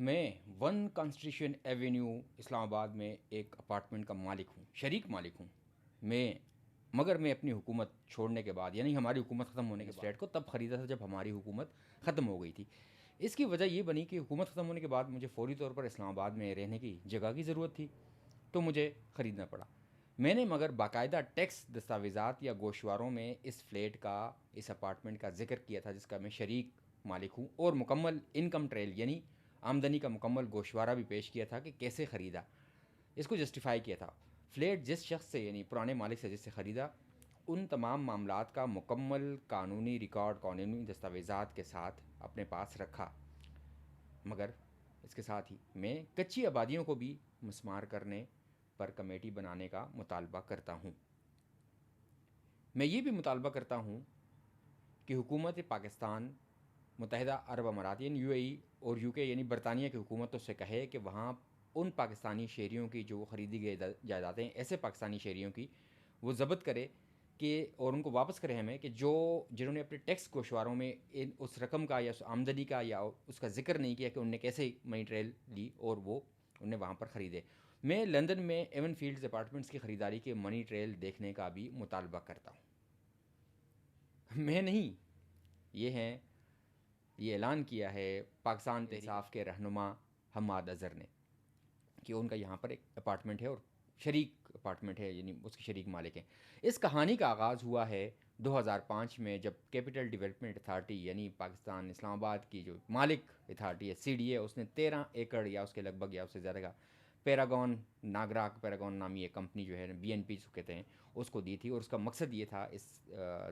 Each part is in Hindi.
मैं वन कॉन्स्टिट्यूशन एवेन्यू इस्लामाबाद में एक अपार्टमेंट का मालिक हूँ, शरीक मालिक हूँ मैं। मगर मैं अपनी हुकूमत छोड़ने के बाद, यानी हमारी हुकूमत ख़त्म होने के बाद, फ्लैट को तब ख़रीदा था जब हमारी हुकूमत ख़त्म हो गई थी। इसकी वजह ये बनी कि हुकूमत ख़त्म होने के बाद मुझे फ़ौरी तौर पर इस्लामाबाद में रहने की जगह की ज़रूरत थी, तो मुझे ख़रीदना पड़ा। मैंने मगर बाकायदा टैक्स दस्तावेज़ात या गोशवारों में इस फ्लैट का, इस अपार्टमेंट का जिक्र किया था जिसका मैं शरीक मालिक हूँ, और मुकम्मल इनकम ट्रेल यानी आमदनी का मुकम्मल गोशवारा भी पेश किया था कि कैसे ख़रीदा, इसको जस्टिफाई किया था। फ्लैट जिस शख्स से, यानी पुराने मालिक से जिससे ख़रीदा, उन तमाम मामलात का मुकम्मल कानूनी रिकॉर्ड, कानूनी दस्तावेज़ात के साथ अपने पास रखा। मगर इसके साथ ही मैं कच्ची आबादियों को भी मस्मार करने पर कमेटी बनाने का मुतालबा करता हूँ। मैं ये भी मुतालबा करता हूँ कि हुकूमत पाकिस्तान, मुत्तहिदा अरब अमारात यानी यूएई और यूके यानी बरतानिया की हुकूमतों से कहे कि वहाँ उन पाकिस्तानी शहरियों की जो ख़रीदी गई जायदादें, ऐसे पाकिस्तानी शहरियों की वो ज़ब्त करे कि, और उनको वापस करें हमें, कि जो जिन्होंने अपने टैक्स गोशवारों में इन उस रकम का या उस आमदनी का या उसका जिक्र नहीं किया कि उनने कैसे मनी ट्रेल ली और वो उनने वहाँ पर ख़रीदे। मैं लंदन में एवन फील्ड्स अपार्टमेंट्स की ख़रीदारी के मनी ट्रेल देखने का भी मुतालबा करता हूँ। मैं नहीं, ये हैं, ये ऐलान किया है पाकिस्तान तहरीक के रहनुमा हम्माद अज़हर ने कि उनका यहाँ पर एक अपार्टमेंट है और शरीक अपार्टमेंट है, यानी उसके शरीक मालिक हैं। इस कहानी का आगाज़ हुआ है 2005 में, जब कैपिटल डेवलपमेंट अथॉरिटी यानी पाकिस्तान इस्लामाबाद की जो मालिक अथॉरिटी है CDA, उसने 13 एकड़ या उसके लगभग या उससे ज़्यादा का पैरागॉन, नागराक पैरागॉन नामी एक कंपनी जो है BNP जिसको कहते हैं, उसको दी थी। और उसका मकसद ये था इस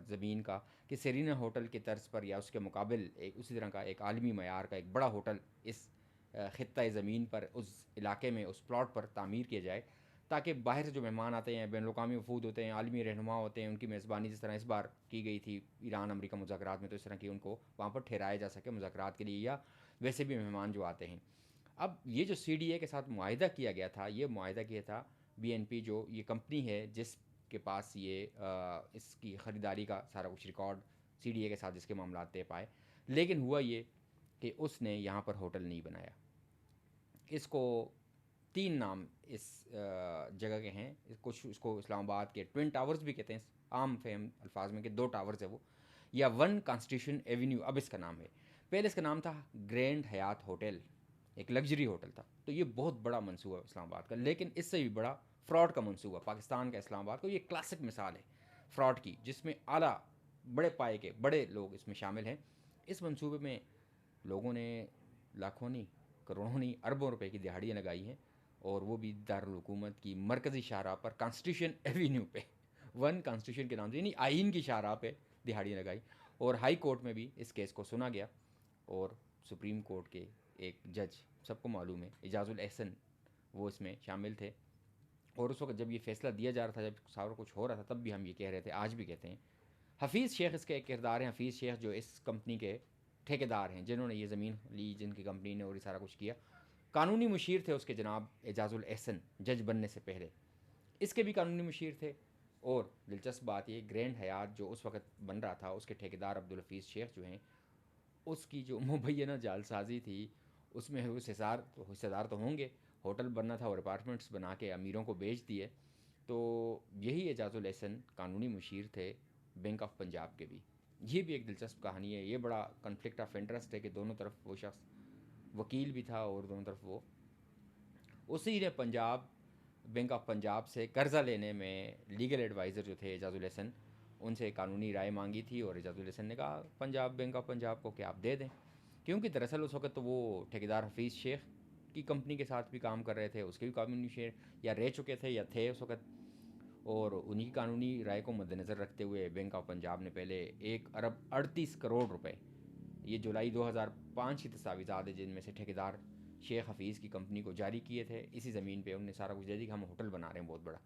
ज़मीन का कि सेरीना होटल के तर्ज पर या उसके मुकाबिल एक उसी तरह का एक आलमी मयार का एक बड़ा होटल इस ख़ित्ता ज़मीन पर, उस इलाके में, उस प्लॉट पर तामीर किया जाए, ताकि बाहर से जो मेहमान आते हैं, बैन अवी वफूद होते हैं, आलमी रहनुमा होते हैं, उनकी मेज़बानी जिस तरह इस बार की गई थी ईरान अमेरिका मुज़ाकरात में, तो इस तरह की उनको वहाँ पर ठहराया जा सके मुज़ाकरात के लिए, या वैसे भी मेहमान जो आते हैं। अब ये जो CDA के साथ मुआहिदा किया गया था, ये मुआहिदा किया था BNP, जो ये कंपनी है जिसके पास ये इसकी ख़रीदारी का सारा कुछ रिकॉर्ड CDA के साथ जिसके मामला तय पाए। लेकिन हुआ ये कि उसने यहाँ पर होटल नहीं बनाया। इसको 3 नाम इस जगह के हैं, कुछ इसको इस्लामाबाद के ट्विन टावर्स भी कहते हैं आम फेम अल्फाज में, कि 2 टावर्स है वो, या वन कॉन्स्टिट्यूशन एवेन्यू अब इसका नाम है। पहले इसका नाम था ग्रैंड हयात होटल, एक लग्जरी होटल था। तो ये बहुत बड़ा मंसूबा है इस्लामाबाद का, लेकिन इससे भी बड़ा फ्रॉड का मंसूबा पाकिस्तान का इस्लामाबाद को। ये क्लासिक मिसाल है फ्रॉड की, जिसमें आला बड़े पाए के बड़े लोग इसमें शामिल हैं। इस मंसूबे में लोगों ने लाखों नहीं, करोड़ों नहीं, अरबों रुपए की दिहाड़ियाँ लगाई हैं, और वो भी दारुल हुकूमत की मरकज़ी शाहराह पर, कॉन्स्टिट्यूशन एवेन्यू पे, वन कॉन्स्टिट्यूशन के नाम से, यानी आइन की शाहराह पे दिहाड़ियाँ लगाई। और हाई कोर्ट में भी इस केस को सुना गया, और सुप्रीम कोर्ट के एक जज, सबको मालूम है, एजाजुल एहसन, वो इसमें शामिल थे। और उस वक्त जब ये फैसला दिया जा रहा था, जब सारा कुछ हो रहा था, तब भी हम ये कह रहे थे, आज भी कहते हैं। हफीज़ शेख इसका एक किरदार है। हफीज़ शेख जो इस कंपनी के ठेकेदार हैं, जिन्होंने ये ज़मीन ली, जिनकी कंपनी ने और ये सारा कुछ किया। कानूनी मुशीर थे उसके जनाब एजाजुल एहसन, जज बनने से पहले इसके भी कानूनी मुशीर थे। और दिलचस्प बात ये, ग्रैंड हयात जो उस वक्त बन रहा था, उसके ठेकेदार अब्दुल हफीज़ शेख जो हैं, उसकी जो मुबैना जालसाजी थी, उसमें वो हिस्सेदार तो होंगे। होटल बनना था और अपार्टमेंट्स बना के अमीरों को बेच दिए। तो यही एजाजुल एहसन कानूनी मुशीर थे बैंक ऑफ पंजाब के भी। ये भी एक दिलचस्प कहानी है। ये बड़ा कन्फ्लिक्ट ऑफ इंटरेस्ट है कि दोनों तरफ वो शख्स वकील भी था और दोनों तरफ वो, उसी ने पंजाब बैंक ऑफ पंजाब से कर्ज़ा लेने में लीगल एडवाइज़र जो थे एजाजुल एहसन, उनसे कानूनी राय मांगी थी। और एजाजुल एहसन ने कहा पंजाब बैंक ऑफ पंजाब को कि आप दे दें, क्योंकि दरअसल उस वक्त तो वो ठेकेदार हफीज़ शेख की कंपनी के साथ भी काम कर रहे थे, उसके भी कानूनी शेयर या रह चुके थे या थे उस वक्त। और उन्हीं की कानूनी राय को मद्देनज़र रखते हुए बैंक ऑफ पंजाब ने पहले 1 अरब 38 करोड़ रुपए, ये जुलाई 2005 की दस्तावेज़ात है, जिनमें से ठेकेदार शेख हफीज़ की कंपनी को जारी किए थे। इसी ज़मीन पे उनने सारा कुछ दे दिया कि हम होटल बना रहे हैं बहुत बड़ा।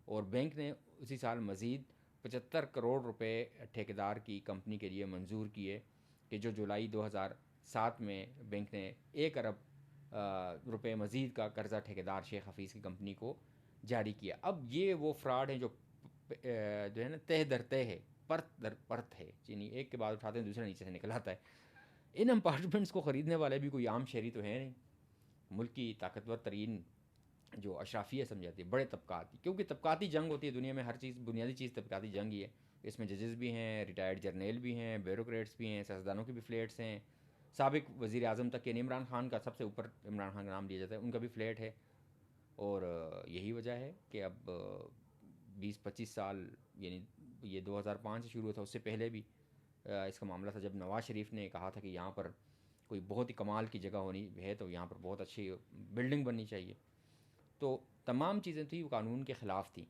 और बैंक ने उसी साल मज़ीद 75 करोड़ रुपए ठेकेदार की कंपनी के लिए मंजूर किए, कि जो जुलाई 2007 में बैंक ने 1 अरब रुपए मज़ीद का कर्ज़ा ठेकेदार शेख हफीज़ की कंपनी को जारी किया। अब ये वो फ्रॉड है जो है ना, तह दर तह है, परत दर परत है, चीनी एक के बाद उठाते हैं दूसरा नीचे से निकल आता है। इन अपार्टमेंट्स को ख़रीदने वाले भी कोई आम शहरी तो है नहीं। मुल्क की ताकतवर तरीन जो अशराफिया समझी जाती है, बड़े तबकाती, क्योंकि तबकाती जंग होती है दुनिया में, हर चीज़ बुनियादी चीज़ तबकाती जंग ही है। इसमें जजेस भी हैं, रिटायर्ड जर्नल भी हैं, ब्यूरोक्रेट्स भी हैं, सियासतदानों के भी फ्लैट्स हैं, साबिक वज़ीर आज़म तक यानी इमरान खान का सबसे ऊपर इमरान खान का नाम लिया जाता है, उनका भी फ्लैट है। और यही वजह है कि अब 20-25 साल, यानी ये 2005 से शुरू हुआ था, उससे पहले भी इसका मामला था जब नवाज़ शरीफ ने कहा था कि यहाँ पर कोई बहुत ही कमाल की जगह होनी है तो यहाँ पर बहुत अच्छी बिल्डिंग बननी चाहिए। तो तमाम चीज़ें थी वो कानून के ख़िलाफ़ थी।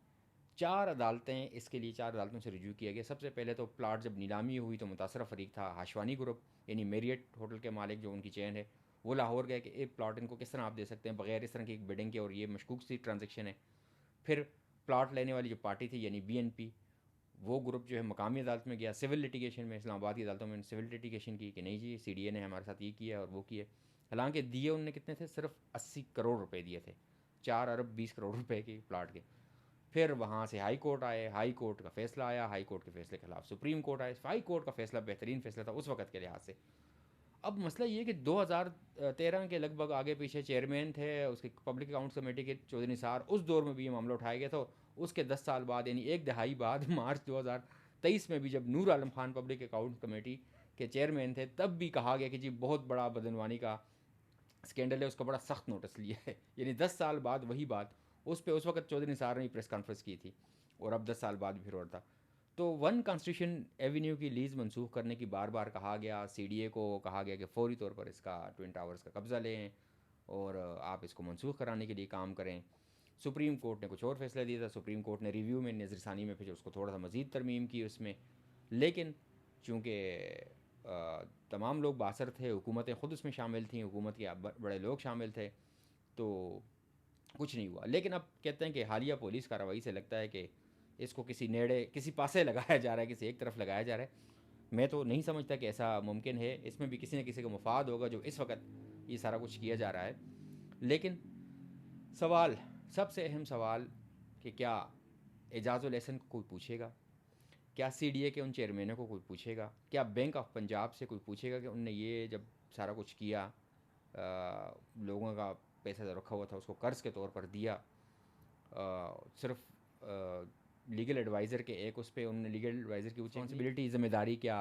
4 अदालतें इसके लिए, 4 अदालतों से रिव्यू किया गया। सबसे पहले तो प्लाट जब नीलामी हुई तो मुतासरा फ़रीक था हाशवानी ग्रुप, यानी मेरियट होटल के मालिक जो उनकी चेन है, वो लाहौर गए कि एक प्लाट इनको किस तरह आप दे सकते हैं बगैर इस तरह की एक बिडिंग के, और ये मशकूक सी ट्रांजेक्शन है। फिर प्लाट लेने वाली जो पार्टी थी यानी BNP, वो ग्रुप जो है मकामी अदालत में गया, सिविल लिटिगेशन में, इस्लामाबाद की अदालतों में सिविल लिटिगेशन की कि नहीं जी CDA ने हमारे साथ ये किया और वो किया। हालांकि दिए उनने कितने थे, सिर्फ 80 करोड़ रुपए दिए थे, 4 अरब 20 करोड़ रुपए के प्लाट के। फिर वहाँ से हाई कोर्ट आए, हाई कोर्ट का फैसला आया, हाई कोर्ट के फैसले के खिलाफ सुप्रीम कोर्ट आए। हाई कोर्ट का फैसला बेहतरीन फैसला था उस वक्त के लिहाज से। अब मसला ये कि 2013 के लगभग आगे पीछे चेयरमैन थे उसके पब्लिक अकाउंट्स कमेटी के चौधरी निसार, उस दौर में भी ये मामला उठाया गया। तो उसके 10 साल बाद यानी एक दहाई बाद मार्च 2023 में भी जब Noor Alam Khan public account committee के चेयरमैन थे, तब भी कहा गया कि जी बहुत बड़ा बदनवानी का स्कैंडल है, उसका बड़ा सख्त नोटिस लिया है। यानी 10 साल बाद वही बात उस पर उस वक्त चौधरी निसार ने प्रेस कॉन्फ्रेंस की थी, और अब 10 साल बाद भी फिर और था। तो वन कॉन्स्टिट्यूशन एवेन्यू की लीज़ मनसूख करने की बार बार कहा गया, CDA को कहा गया कि फौरी तौर पर इसका ट्विन टावर्स का कब्ज़ा लें और आप इसको मनसूख कराने के लिए काम करें। सुप्रीम कोर्ट ने कुछ और फैसला दिया था, सुप्रीम कोर्ट ने रिव्यू में नज़रसानी में फिर उसको थोड़ा सा मज़ीद तरमीम की उसमें। लेकिन चूँकि तमाम लोग बासर थे, हुकूमतें ख़ुद उसमें शामिल थीं, हुकूमत के बड़े लोग शामिल थे, तो कुछ नहीं हुआ। लेकिन अब कहते हैं कि हालिया पुलिस कार्रवाई से लगता है कि इसको किसी नेड़े किसी पासे लगाया जा रहा है, किसी एक तरफ लगाया जा रहा है। मैं तो नहीं समझता कि ऐसा मुमकिन है, इसमें भी किसी न किसी का मुफाद होगा जो इस वक्त ये सारा कुछ किया जा रहा है। लेकिन सवाल, सबसे अहम सवाल, कि क्या एजाज़ुल एहसन को कोई पूछेगा? क्या CDA के उन चेयरमैनों को कोई पूछेगा? क्या बैंक ऑफ पंजाब से कोई पूछेगा कि उनने ये जब सारा कुछ किया, लोगों का पैसा जो रखा हुआ था उसको कर्ज के तौर पर दिया, सिर्फ लीगल एडवाइज़र के एक उस पर उन्होंने लीगल एडवाइज़र की रिस्पॉन्सिबिलिटी, ज़िम्मेदारी क्या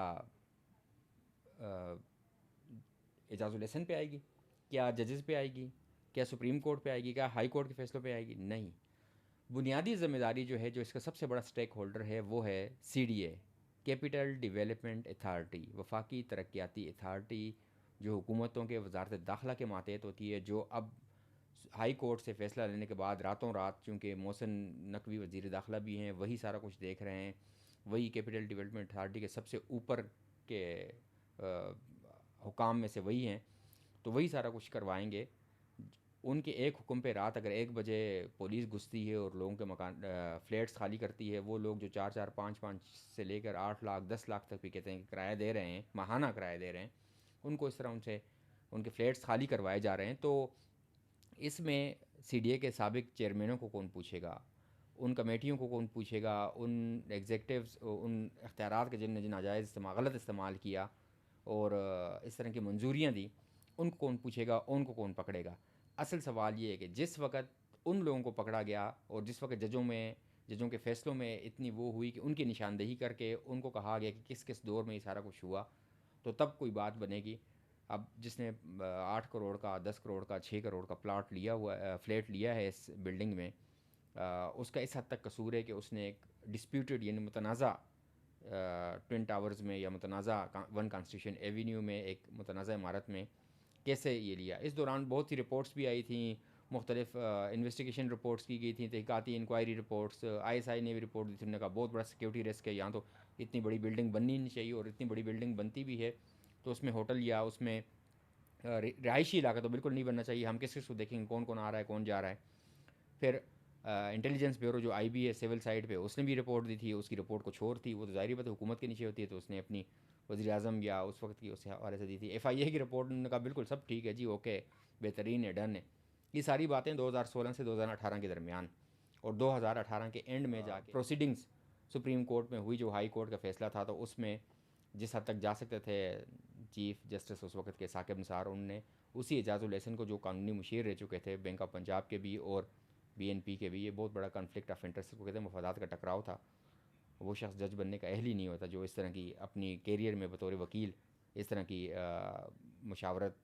एजाज़ुल एहसन पे आएगी? क्या जजेस पे आएगी? क्या सुप्रीम कोर्ट पे आएगी? क्या हाई कोर्ट के फैसलों पे आएगी? नहीं। बुनियादी ज़िम्मेदारी जो है, जो इसका सबसे बड़ा स्टेक होल्डर है, वो है CDA, कैपिटल डेवलपमेंट अथॉरिटी, वफाकी तरक्याती अथॉरिटी, जो हुकूमतों के वजारत दाखिला के मातहत होती है, जो अब हाई कोर्ट से फ़ैसला लेने के बाद रातों रात, चूँकि मोहसिन नकवी वज़ीर दाखिला भी हैं, वही सारा कुछ देख रहे हैं, वही कैपिटल डेवलपमेंट अथॉरिटी के सबसे ऊपर के हुकाम में से वही हैं, तो वही सारा कुछ करवाएंगे। उनके एक हुक्म पे रात अगर 1 बजे पुलिस घुसती है और लोगों के मकान फ्लैट्स खाली करती है, वो लोग जो 4-4 5-5 से लेकर 8 लाख 10 लाख तक भी कहते हैं कि किराया दे रहे हैं, माहाना किराया दे रहे हैं, उनको इस तरह उनसे उनके फ्लैट्स खाली करवाए जा रहे हैं। तो इसमें CDA के साबिक चेयरमैनों को कौन पूछेगा? उन कमेटियों को कौन पूछेगा? उन एग्जेक्टिव्स, उन इख्तियारात के जिनने नाजायज़ इस्तेमाल, गलत इस्तेमाल किया और इस तरह की मंजूरियाँ दी, उनको कौन पूछेगा? उनको कौन पकड़ेगा? असल सवाल ये है कि जिस वक्त उन लोगों को पकड़ा गया और जिस वक्त जजों के फ़ैसलों में इतनी वो हुई कि उनकी निशानदेही करके उनको कहा गया कि किस किस दौर में ये सारा कुछ हुआ, तो तब कोई बात बनेगी। अब जिसने 8 करोड़ का, 10 करोड़ का, 6 करोड़ का प्लाट लिया हुआ, फ्लैट लिया है इस बिल्डिंग में, उसका इस हद तक कसूर है कि उसने एक डिस्प्यूटेड यानी मुतनाज़ा ट्विन टावर्स में या मुतनाज़ा वन कॉन्स्टिट्यूशन एवेन्यू में एक मुतनाज़ा इमारत में कैसे ये लिया। इस दौरान बहुत सी रिपोर्ट्स भी आई थी, मुख्तलिफ इन्वेस्टिगेशन रिपोर्ट्स की गई थी, तहक़ीक़ाती इंक्वायरी रिपोर्ट्स, ISI ने भी रिपोर्ट दी थी, उन्होंने कहा बहुत बड़ा सिक्योरिटी रिस्क है, यहाँ तो इतनी बड़ी बिल्डिंग बननी नहीं चाहिए, और इतनी बड़ी बिल्डिंग बनती भी है तो उसमें होटल या उसमें रिहायशी इलाका तो बिल्कुल नहीं बनना चाहिए। हम किस किस को देखेंगे, कौन कौन आ रहा है, कौन जा रहा है। फिर इंटेलिजेंस ब्यूरो जो IB है सिविल साइड पे, उसने भी रिपोर्ट दी थी, उसकी रिपोर्ट कुछ और थी, वो तो ज़ाहिर बात है हुकूमत के नीचे होती है, तो उसने अपनी वज़ीर आज़म या उस वक्त की उस हवाले से दी थी। FIA की रिपोर्ट, उन्होंने कहा बिल्कुल सब ठीक है जी, ओके, बेहतरीन है, डन है। ये सारी बातें 2016 से 2018 के दरमियान, और 2018 के एंड में जाके प्रोसीडिंग्स सुप्रीम कोर्ट में हुई, जो हाई कोर्ट का फ़ैसला था, तो उसमें जिस हद तक जा सकते थे चीफ़ जस्टिस उस वक्त के साकिब निसार, उनने उसी एजाजुल एहसन को जो कानूनी मुशीर रह चुके थे बैंक ऑफ पंजाब के भी और BNP के भी, ये बहुत बड़ा कॉन्फ्लिक्ट ऑफ इंटरेस्ट को कहते हैं, मफादात का टकराव था। वो शख्स जज बनने का अहल ही नहीं होता जो इस तरह की अपनी कैरियर में बतौर वकील इस तरह की मशावरत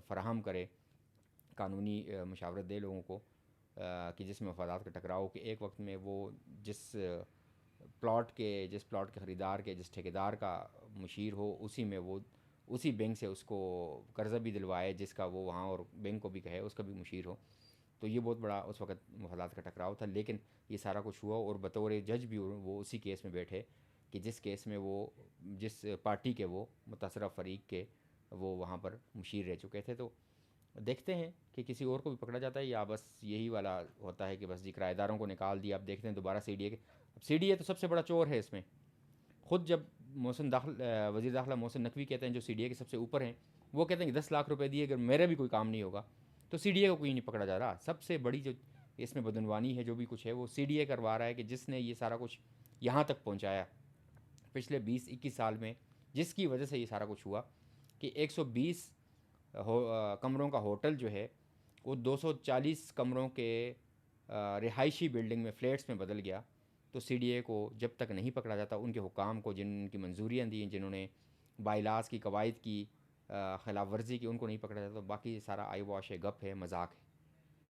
फ़राहम करे, कानूनी मशावरत दे लोगों को कि जिसमें मफादात का टकराव हो, कि एक वक्त में वो जिस प्लॉट के ख़रीदार के जिस ठेकेदार का मुशीर हो, उसी में वो उसी बैंक से उसको कर्ज़ा भी दिलवाए जिसका वो वहाँ, और बैंक को भी कहे उसका भी मुशीर हो। तो ये बहुत बड़ा उस वक्त मफादात का टकराव था। लेकिन ये सारा कुछ हुआ और बतौर जज भी वो उसी केस में बैठे कि जिस केस में वो जिस पार्टी के वो मुतासरा फ़रीक के वो वहाँ पर मुशीर रह चुके थे। तो देखते हैं कि किसी और को भी पकड़ा जाता है या बस यही वाला होता है कि बस जी किराएदारों को निकाल दिया। अब देखते हैं दोबारा CDA के, अब CDA तो सबसे बड़ा चोर है इसमें। ख़ुद जब वज़ीर दाखिला मोहसिन नकवी कहते हैं, जो CDA के सबसे ऊपर हैं, वो कहते हैं कि 10 लाख रुपए दिए अगर मेरा भी कोई काम नहीं होगा, तो CDA को कोई नहीं पकड़ा जा रहा। सबसे बड़ी जो इसमें बदनवानी है, जो भी कुछ है, वो CDA करवा रहा है कि जिसने ये सारा कुछ यहाँ तक पहुँचाया पिछले 20-21 साल में, जिसकी वजह से ये सारा कुछ हुआ कि 120 कमरों का होटल जो है वो 240 कमरों के रिहायशी बिल्डिंग में, फ्लैट्स में बदल गया। तो CDA को जब तक नहीं पकड़ा जाता, उनके हुकाम को जिनकी मंजूरियाँ दी, जिन्होंने बायलास की कवायद की ख़िलाफ़ वर्जी की, उनको नहीं पकड़ा जाता, तो बाकी सारा आई वॉश है, गप है, मजाक है।